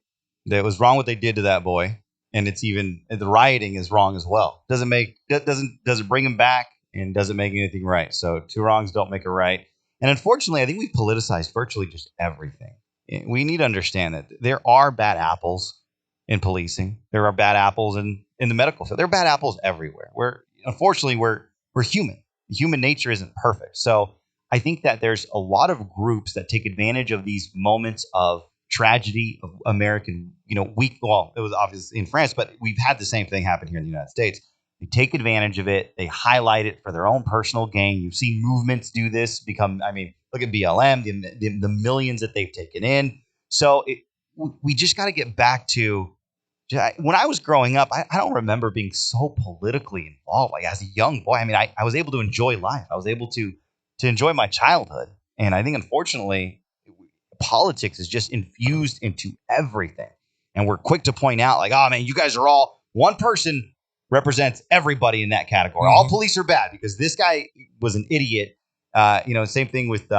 It was wrong what they did to that boy, and it's even the rioting is wrong as well. Doesn't bring him back, and doesn't make anything right. So two wrongs don't make a right. And unfortunately, I think we've politicized virtually just everything. We need to understand that there are bad apples in policing. There are bad apples in the medical field. There are bad apples everywhere. Unfortunately, we're human. Human nature isn't perfect. So I think that there's a lot of groups that take advantage of these moments of tragedy of American, well, it was obviously in France, but we've had the same thing happen here in the United States. They take advantage of it. They highlight it for their own personal gain. You've seen movements do this look at BLM, the millions that they've taken in. So we just got to get back to, when I was growing up, I don't remember being so politically involved. Like as a young boy, I was able to enjoy life. I was able to enjoy my childhood. And I think, unfortunately, politics is just infused into everything. And we're quick to point out, like, oh, man, you guys are all, one person represents everybody in that category. Mm-hmm. All police are bad because this guy was an idiot. Same thing with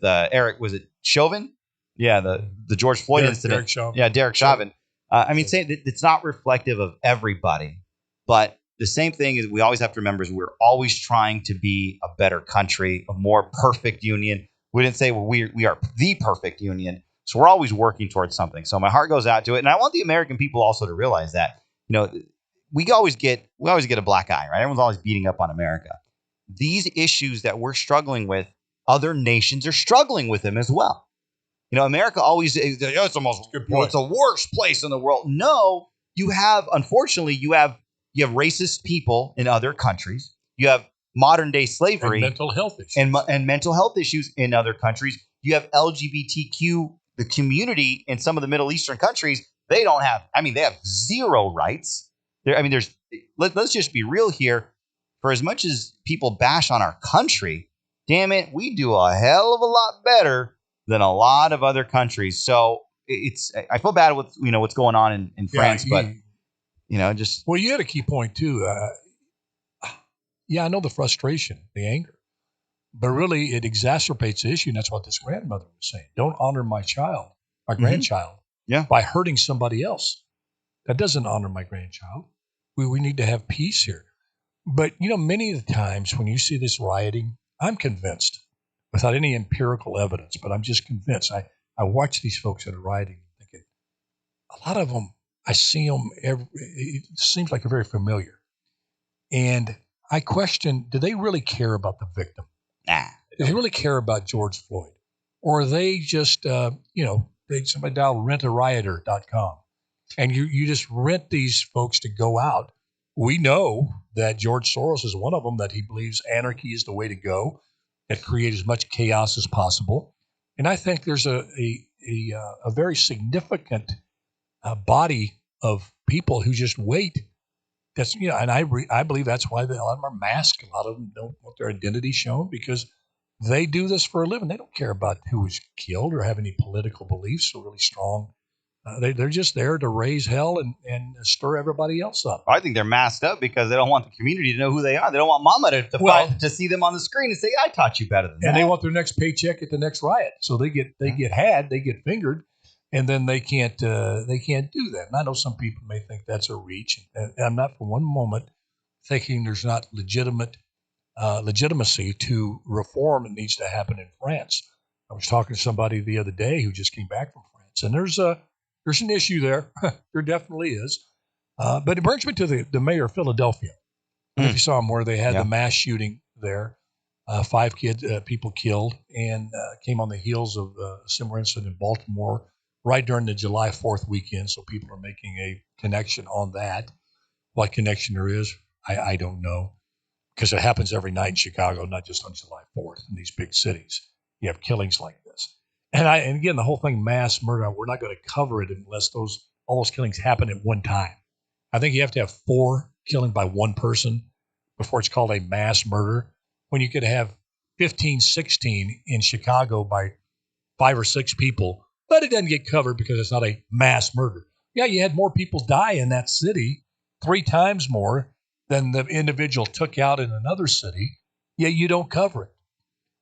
Eric, was it Chauvin? Yeah, the George Floyd incident. Derek Chauvin. Yeah, Derek Chauvin. Saying that it's not reflective of everybody, but the same thing is we always have to remember is we're always trying to be a better country, a more perfect union. We didn't say we are the perfect union, so we're always working towards something. So my heart goes out to it, and I want the American people also to realize that we always get a black eye, right? Everyone's always beating up on America. These issues that we're struggling with, other nations are struggling with them as well. America always it's the worst place in the world. No, unfortunately, you have racist people in other countries. You have modern day slavery and mental health issues and mental health issues in other countries. You have LGBTQ, the community in some of the Middle Eastern countries. They don't have. They have zero rights. Let's just be real here. For as much as people bash on our country, damn it, we do a hell of a lot better than a lot of other countries. So I feel bad with what's going on in France, but just well, you had a key point too. I know the frustration, the anger, but really it exacerbates the issue, and that's what this grandmother was saying. Don't honor my child, my grandchild, by hurting somebody else. That doesn't honor my grandchild. We need to have peace here. But, many of the times when you see this rioting, I'm convinced, without any empirical evidence, but I'm just convinced. I watch these folks that are rioting thinking, a lot of them, I see them, it seems like they're very familiar. And I question, do they really care about the victim? Nah. Do they really care about George Floyd? Or are they just, somebody dial rentarioter.com and you just rent these folks to go out. We know that George Soros is one of them, that he believes anarchy is the way to go, that create as much chaos as possible. And I think there's a very significant body of people who just wait. That's, and I believe that's why a lot of them are masked. A lot of them don't want their identity shown because they do this for a living. They don't care about who was killed or have any political beliefs or really strong. They're just there to raise hell and stir everybody else up. I think they're masked up because they don't want the community to know who they are. They don't want mama to see them on the screen and say, I taught you better than that. And they want their next paycheck at the next riot. So they get fingered, and then they can't do that. And I know some people may think that's a reach. And I'm not for one moment thinking there's not legitimacy to reform that needs to happen in France. I was talking to somebody the other day who just came back from France, and there's an issue there. There definitely is. But it brings me to the mayor of Philadelphia. I don't know if you saw him, where they had the mass shooting there. 5 people killed, and came on the heels of a similar incident in Baltimore right during the July 4th weekend. So people are making a connection on that. What connection there is, I don't know, because it happens every night in Chicago, not just on July 4th in these big cities. You have killings like this. And again, the whole thing, mass murder, we're not going to cover it unless all those killings happen at one time. I think you have to have 4 killings by one person before it's called a mass murder. When you could have 15, 16 in Chicago by 5 or 6 people, but it doesn't get covered because it's not a mass murder. Yeah, you had more people die in that city, 3 times more than the individual took out in another city, yet you don't cover it.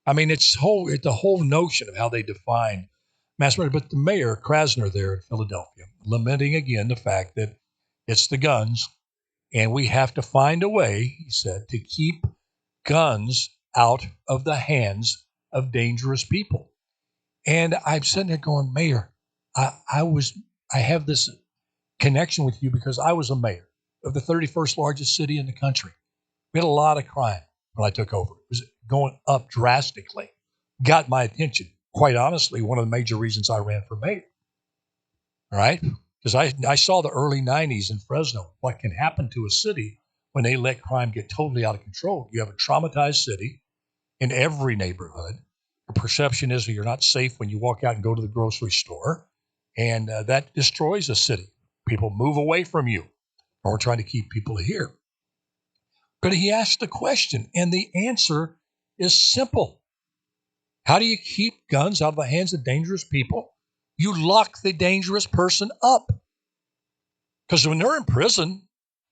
I mean, it's the whole notion of how they define mass murder. But the mayor, Krasner, there in Philadelphia, lamenting again the fact that it's the guns, and we have to find a way, he said, to keep guns out of the hands of dangerous people. And I'm sitting there going, Mayor, I have this connection with you because I was a mayor of the 31st largest city in the country. We had a lot of crime when I took over. It was going up drastically. Got my attention. Quite honestly, one of the major reasons I ran for mayor. All right? Because I saw the early 90s in Fresno, what can happen to a city when they let crime get totally out of control. You have a traumatized city in every neighborhood. The perception is that you're not safe when you walk out and go to the grocery store. And that destroys a city. People move away from you. And we're trying to keep people here. But he asked the question, and the answer is simple. How do you keep guns out of the hands of dangerous people? You lock the dangerous person up. Because when they're in prison,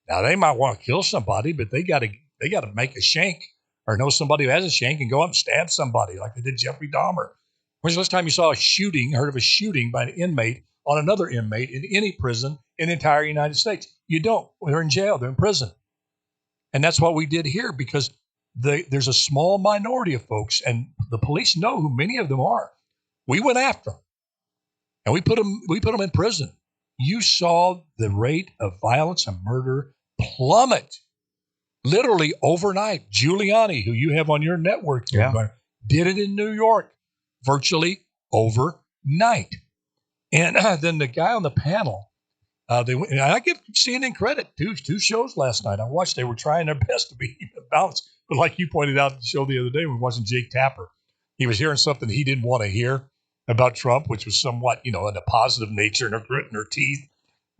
now they might want to kill somebody, but they got to make a shank or know somebody who has a shank and go up and stab somebody like they did Jeffrey Dahmer. When's the last time you saw heard of a shooting by an inmate on another inmate in any prison in the entire United States? You don't. They're in jail. They're in prison. And that's what we did here, because there's a small minority of folks, and the police know who many of them are. We went after them, and we put them in prison. You saw the rate of violence and murder plummet literally overnight. Giuliani, who you have on your network, did it in New York virtually overnight. And then the guy on the panel, and I give CNN credit. Two shows last night I watched. They were trying their best to be even balanced. But like you pointed out in the show the other day when we watching Jake Tapper, he was hearing something he didn't want to hear about Trump, which was somewhat, in a positive nature, and her gritting her teeth.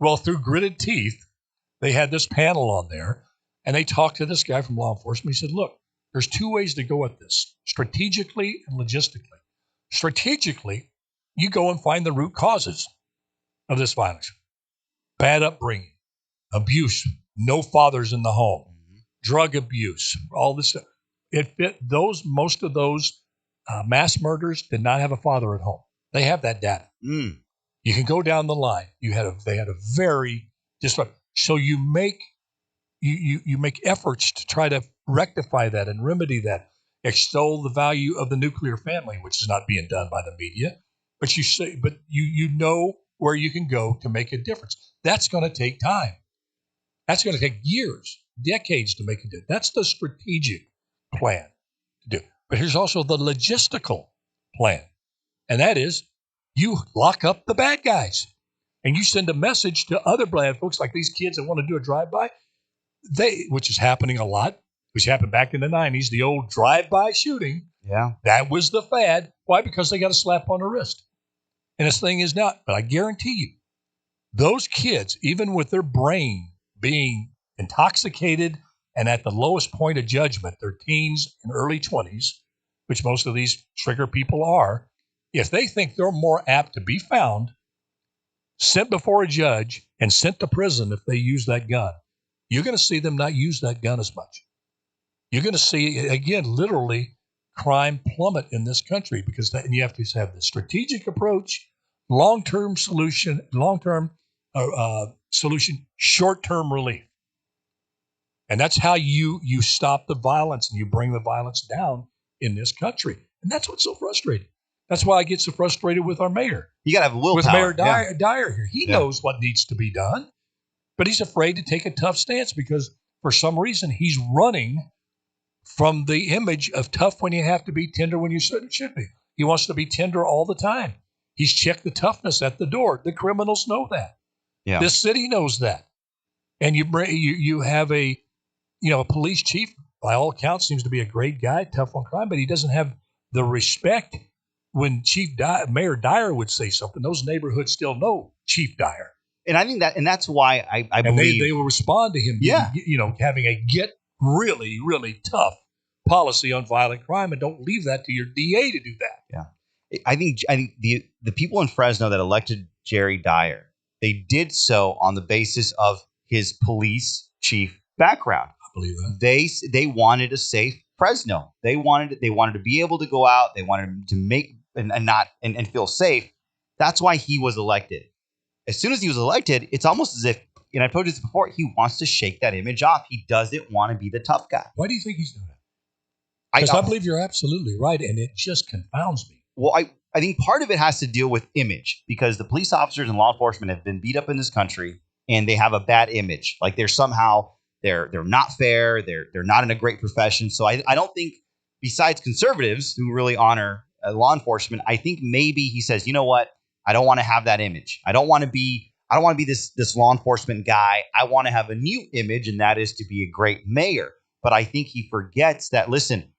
Well, through gritted teeth, they had this panel on there, and they talked to this guy from law enforcement. He said, look, there's 2 ways to go at this, strategically and logistically. Strategically, you go and find the root causes of this violence. Bad upbringing, abuse, no fathers in the home, drug abuse, all this stuff. Most of those mass murders did not have a father at home. They have that data. You can go down the line. They had a very disrupt. So you make efforts to try to rectify that and remedy that, extol the value of the nuclear family, which is not being done by the media. But you know where you can go to make a difference. That's going to take time. That's going to take years, decades to make a difference. That's the strategic plan to do. But here's also the logistical plan, and that is you lock up the bad guys, and you send a message to other bad folks like these kids that want to do a drive-by. Which is happening a lot, which happened back in the 90s, the old drive-by shooting. Yeah. That was the fad. Why? Because they got a slap on the wrist. And this thing is not. But I guarantee you, those kids, even with their brain being intoxicated and at the lowest point of judgment, their teens and early 20s, which most of these trigger people are, if they think they're more apt to be found, sent before a judge, and sent to prison if they use that gun, you're going to see them not use that gun as much. You're going to see, again, literally crime plummet in this country because and you have to have the strategic approach, long-term solution, short-term relief. And that's how you stop the violence and you bring the violence down in this country. And that's what's so frustrating. That's why I get so frustrated with our mayor. You got to have willpower. With Mayor Dyer here. He knows what needs to be done, but he's afraid to take a tough stance because for some reason he's running from the image of tough when you have to be, tender when you should be. He wants to be tender all the time. He's checked the toughness at the door. The criminals know that. Yeah. This city knows that. And you have a police chief, by all accounts, seems to be a great guy, tough on crime, but he doesn't have the respect when Mayor Dyer would say something. Those neighborhoods still know Chief Dyer. And I think that's why I believe they will respond to him. Having a get really, really tough policy on violent crime, and don't leave that to your DA to do that. Yeah, I think the people in Fresno that elected Jerry Dyer, they did so on the basis of his police chief background. I believe that they wanted a safe Fresno. They wanted to be able to go out. They wanted to make and feel safe. That's why he was elected. As soon as he was elected, it's almost as if, and I told you this before, he wants to shake that image off. He doesn't want to be the tough guy. Why do you think he's doing that? Because I believe you're absolutely right, and it just confounds me. Well, I think part of it has to deal with image, because the police officers and law enforcement have been beat up in this country, and they have a bad image. Like they're not fair. They're not in a great profession. So I don't think, besides conservatives who really honor law enforcement, I think maybe he says, you know what? I don't want to have that image. I don't want to be this law enforcement guy. I want to have a new image, and that is to be a great mayor. But I think he forgets that, listen,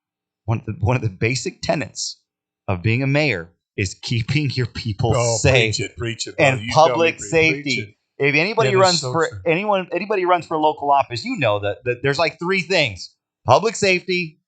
one of the basic tenets of being a mayor is keeping your people safe. Preach it, and public safety. If anybody runs anybody runs for local office, you know that there's like three things: public safety,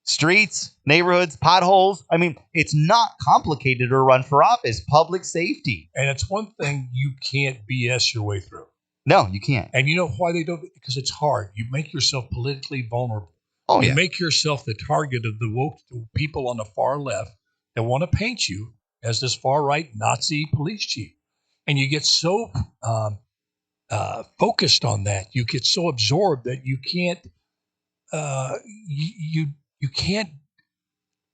streets, neighborhoods, potholes. I mean, it's not complicated to run for office. Public safety. And it's one thing you can't BS your way through. No, you can't. And you know why they don't? Because it's hard. You make yourself politically vulnerable. Oh, you make yourself the target of the woke people on the far left that want to paint you as this far-right Nazi police chief. And you get so focused on that. You get so absorbed that you can't you can't,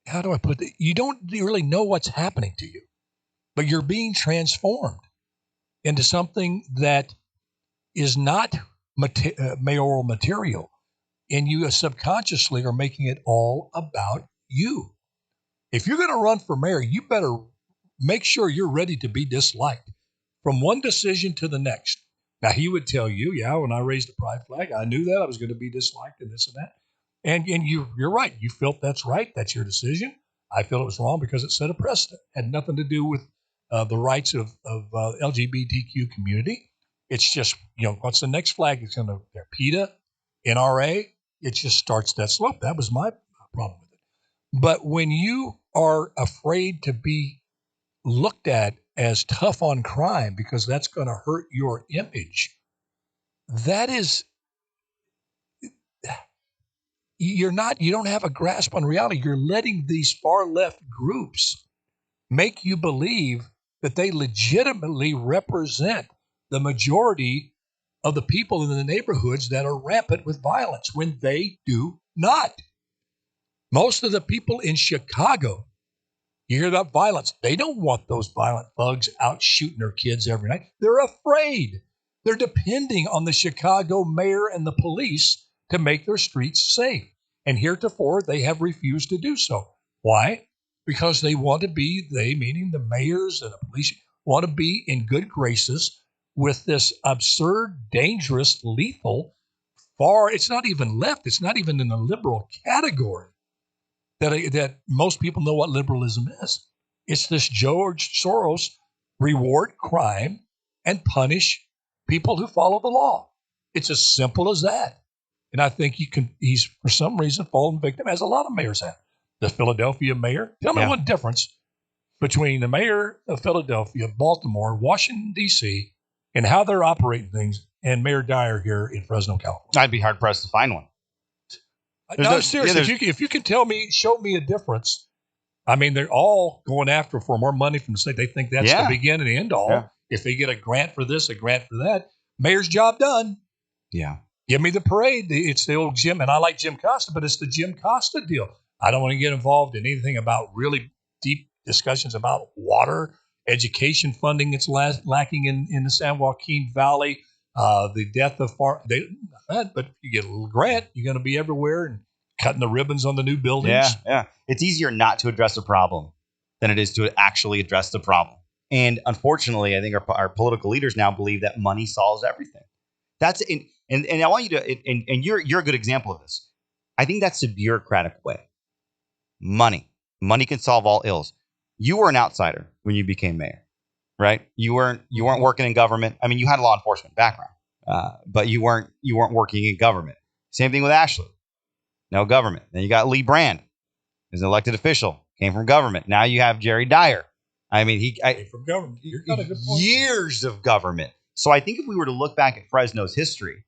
how do I put it? You don't really know what's happening to you, but you're being transformed into something that is not mayoral material. And you subconsciously are making it all about you. If you're going to run for mayor, you better make sure you're ready to be disliked from one decision to the next. Now, he would tell you, when I raised the pride flag, I knew that I was going to be disliked and this and that. And you're right. You felt that's right. That's your decision. I feel it was wrong because it set a precedent. It had nothing to do with the rights of LGBTQ community. It's just, what's the next flag? It's going to PETA, NRA. It just starts that slope. That was my problem with it. But when you are afraid to be looked at as tough on crime because that's going to hurt your image, that is, you don't have a grasp on reality. You're letting these far left groups make you believe that they legitimately represent the majority of the people in the neighborhoods that are rampant with violence when they do not. Most of the people in Chicago, you hear about violence, they don't want those violent thugs out shooting their kids every night. They're afraid. They're depending on the Chicago mayor and the police to make their streets safe. And heretofore, they have refused to do so. Why? Because they want to be, they meaning the mayors and the police, want to be in good graces with this absurd, dangerous, lethal, it's not even left, it's not even in the liberal category that most people know what liberalism is. It's this George Soros reward crime and punish people who follow the law. It's as simple as that. And I think he's for some reason fallen victim, as a lot of mayors have. The Philadelphia mayor, tell me what difference between the mayor of Philadelphia, Baltimore, Washington, D.C., and how they're operating things, and Mayor Dyer here in Fresno, California. I'd be hard-pressed to find one. No, seriously, if you can show me a difference. I mean, they're all going after for more money from the state. They think that's the beginning and end all. Yeah. If they get a grant for this, a grant for that, mayor's job done. Yeah. Give me the parade. It's the old Jim, and I like Jim Costa, but it's the Jim Costa deal. I don't want to get involved in anything about really deep discussions about water, education funding that's lacking in the San Joaquin Valley, the death of but if you get a little grant, you're going to be everywhere and cutting the ribbons on the new buildings. Yeah. It's easier not to address a problem than it is to actually address the problem. And unfortunately, I think our political leaders now believe that money solves everything. And I want you to, and you're a good example of this. I think that's the bureaucratic way. Money can solve all ills. You were an outsider when you became mayor, right? You weren't working in government. I mean, you had a law enforcement background, but you weren't working in government. Same thing with Ashley. No government. Then you got Lee Brand, who's an elected official, came from government. Now you have Jerry Dyer. I mean, he came from government. You're got a good point. Years of government. So I think if we were to look back at Fresno's history,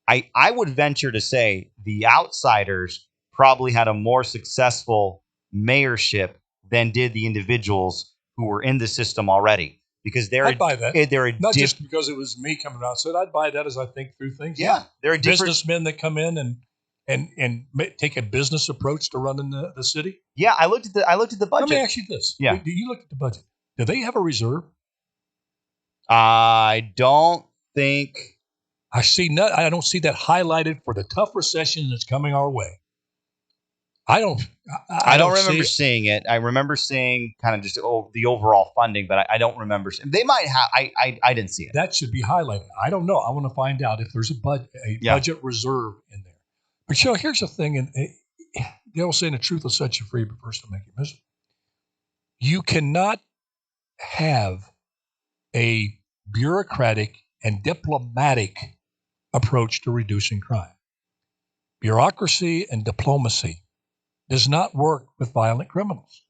I would venture to say the outsiders probably had a more successful mayorship than did the individuals who were in the system already. Because I'd buy that. Not just because it was me coming out. So I'd buy that as I think through things. Yeah. There are businessmen that come in and take a business approach to running the city. Yeah, I looked at the budget. Let me ask you this. Yeah. Do you look at the budget? Do they have a reserve? I don't think. I don't see that highlighted for the tough recession that's coming our way. I don't remember seeing it. I remember seeing kind of just the overall funding, but I don't remember. They might have. I didn't see it. That should be highlighted. I don't know. I want to find out if there's a budget reserve in there. But here's the thing, and they all say the truth will set you free, but first will make you miserable. You cannot have a bureaucratic and diplomatic approach to reducing crime. Bureaucracy and diplomacy does not work with violent criminals.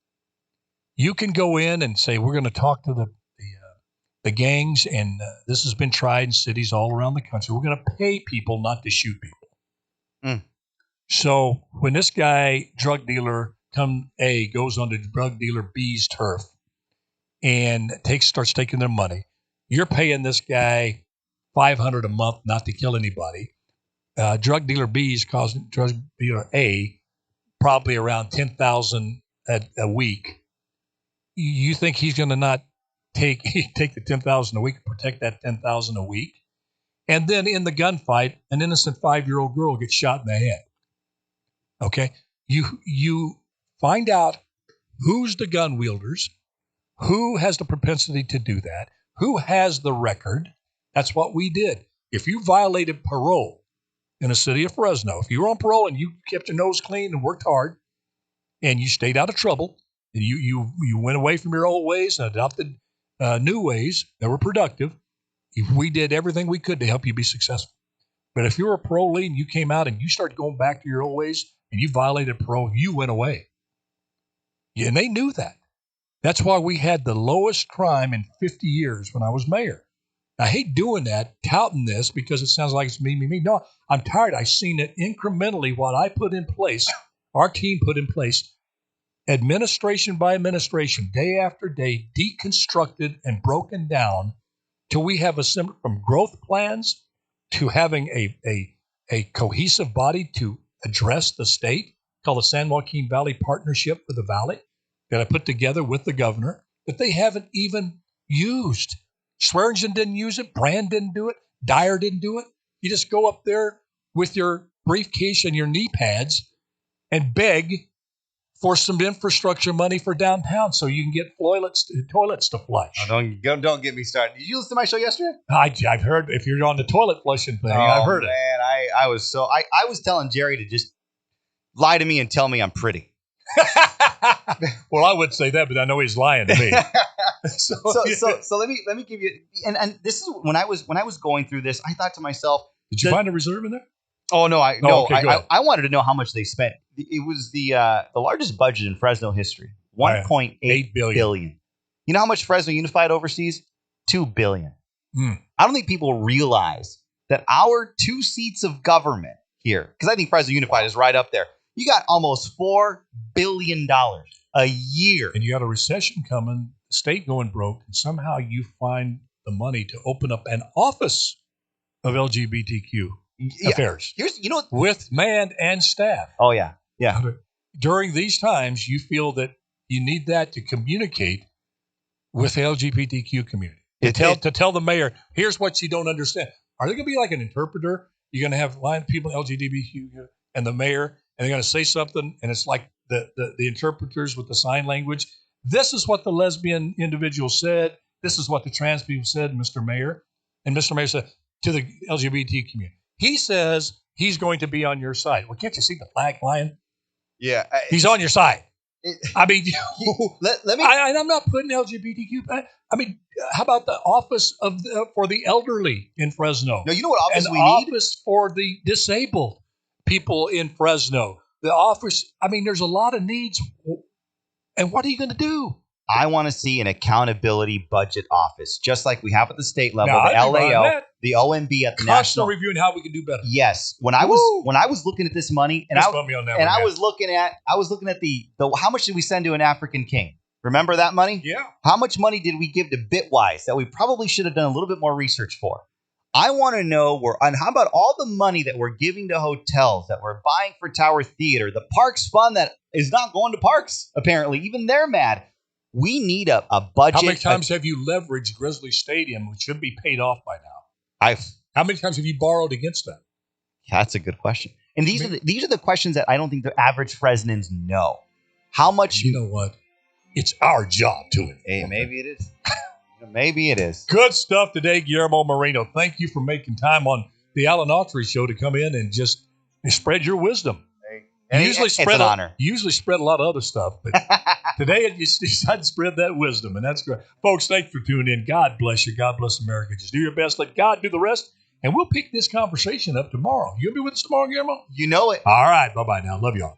You can go in and say, we're going to talk to the gangs, and this has been tried in cities all around the country. We're going to pay people not to shoot people. So when this guy, drug dealer, goes onto drug dealer B's turf and starts taking their money, you're paying this guy $500 a month not to kill anybody. Drug dealer B is causing drug dealer A probably around $10,000 a week. You think he's going to not take the $10,000 a week and protect that $10,000 a week? And then in the gunfight, an innocent 5-year-old girl gets shot in the head. Okay, you find out who's the gun wielders, who has the propensity to do that, who has the record. That's what we did. If you violated parole in the city of Fresno, if you were on parole and you kept your nose clean and worked hard, and you stayed out of trouble, and you went away from your old ways and adopted new ways that were productive, we did everything we could to help you be successful. But if you were a parolee and you came out and you started going back to your old ways and you violated parole, you went away. Yeah, and they knew that. That's why we had the lowest crime in 50 years when I was mayor. I hate doing that, touting this, because it sounds like it's me. No, I'm tired. I've seen it incrementally, what I put in place, our team put in place. administration by administration, day after day, deconstructed and broken down till we have from growth plans to having a cohesive body to address the state called the San Joaquin Valley Partnership for the Valley that I put together with the governor that they haven't even used. Swearingen didn't use it. Brand didn't do it. Dyer didn't do it. You just go up there with your briefcase and your knee pads and beg for some infrastructure money for downtown so you can get toilets to flush. Oh, don't get me started. Did you listen to my show yesterday? I've heard if you're on the toilet flushing thing, I've heard it. I was telling Jerry to just lie to me and tell me I'm pretty. Well, I would say that, but I know he's lying to me. So let me give you and this is when I was going through this, I thought to myself, did you find a reserve in there? Oh no, I wanted to know how much they spent. It was the largest budget in Fresno history, $1.8 billion. You know how much Fresno Unified oversees? $2 billion. I don't think people realize that our 2 seats of government here, because I think Fresno Unified is right up there. You got almost $4 billion a year, and you got a recession coming, the state going broke, and somehow you find the money to open up an office of LGBTQ affairs. With man and staff. Oh yeah. During these times, you feel that you need that to communicate with the LGBTQ community. To tell the mayor, here's what you don't understand. Are they going to be like an interpreter? You're going to have line people LGBTQ and the mayor, and they're going to say something, and it's like the interpreters with the sign language. This is what the lesbian individual said. This is what the trans people said, Mr. Mayor. And Mr. Mayor said to the LGBT community. He says he's going to be on your side. Well, can't you see the flag flying? Yeah. He's on your side. I mean, let me. I'm not putting LGBTQ. I mean, how about the office for the elderly in Fresno? No, you know what office we need? Office for the disabled people in Fresno. The office. I mean, there's a lot of needs. And what are you going to do? I want to see an accountability budget office, just like we have at the state level, the LAO, the OMB at the national. Constantly reviewing how we can do better. Yes, when I was looking at this money, and I was looking at the how much did we send to an African king? Remember that money? Yeah. How much money did we give to Bitwise that we probably should have done a little bit more research for? I want to know and how about all the money that we're giving to hotels, that we're buying for Tower Theater, the Parks Fund that is not going to parks, apparently. Even they're mad. We need a budget. How many times have you leveraged Grizzly Stadium, which should be paid off by now? How many times have you borrowed against that? That's a good question. And these are the questions that I don't think the average Fresnans know. How much? You know what? It's our job to it. Hey, maybe it is. Maybe it is. Good stuff today, Guillermo Moreno. Thank you for making time on the Alan Autry show to come in and just spread your wisdom. It's an honor. You usually spread a lot of other stuff, but today you decided to spread that wisdom, and that's great. Folks, thanks for tuning in. God bless you. God bless America. Just do your best. Let God do the rest, and we'll pick this conversation up tomorrow. You'll be with us tomorrow, Guillermo? You know it. All right. Bye-bye now. Love y'all.